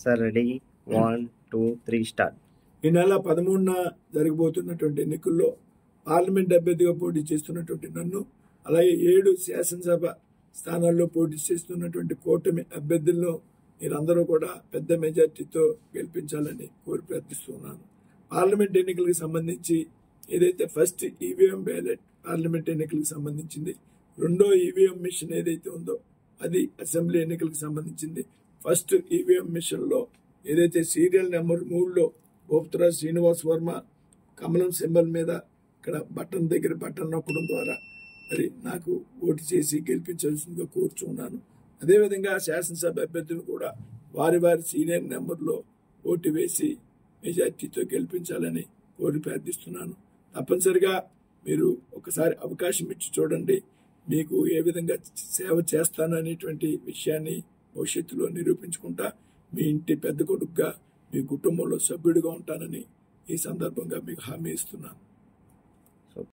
Sir ready 1 2 3 start. ఈ నెల 13న జరగబోతున్నటువంటి ఎన్నికల్లో పార్లమెంట్ అభ్యర్థిగా పోటీ చేస్తున్నటువంటి నన్ను, అలాగే 7 శాసనసభ స్థానాల్లో పోటీ చేస్తున్నటువంటి కూటమి అభ్యర్థులను మీరందరూ కూడా పెద్ద మెజార్టీతో గెలిపించాలని కోరి ప్రార్థిస్తున్నాను. పార్లమెంట్ ఎన్నికలకు సంబంధించి ఏదైతే ఫస్ట్ ఈవీఎం బ్యాలెట్ పార్లమెంట్ ఎన్నికలకు సంబంధించింది, రెండో ఈవీఎం మిషన్ ఏదైతే ఉందో అది అసెంబ్లీ ఎన్నికలకు సంబంధించింది. ఫస్ట్ ఈవీఎం మిషన్ లో ఏదైతే సీరియల్ నెంబర్ 3లో గోపుతరాజ్ శ్రీనివాస్ వర్మ కమలం సింబల్ మీద ఇక్కడ బటన్ దగ్గర బటన్ నొక్కడం ద్వారా మరి నాకు ఓటు చేసి గెలిపించాల్సిందిగా కోరుచున్నాను. అదేవిధంగా శాసనసభ అభ్యర్థులు కూడా వారి వారి సీరియల్ నెంబర్లో ఓటు వేసి మెజార్టీతో గెలిపించాలని కోరి ప్రార్థిస్తున్నాను. తప్పనిసరిగా మీరు ఒకసారి అవకాశం ఇచ్చి చూడండి. మీకు ఏ విధంగా సేవ చేస్తాను అనేటువంటి విషయాన్ని భవిష్యత్తులో నిరూపించుకుంటా మీ ఇంటి పెద్ద కొడుకుగా, మీ కుటుంబంలో సభ్యుడిగా ఉంటానని ఈ సందర్భంగా మీకు హామీ ఇస్తున్నాను.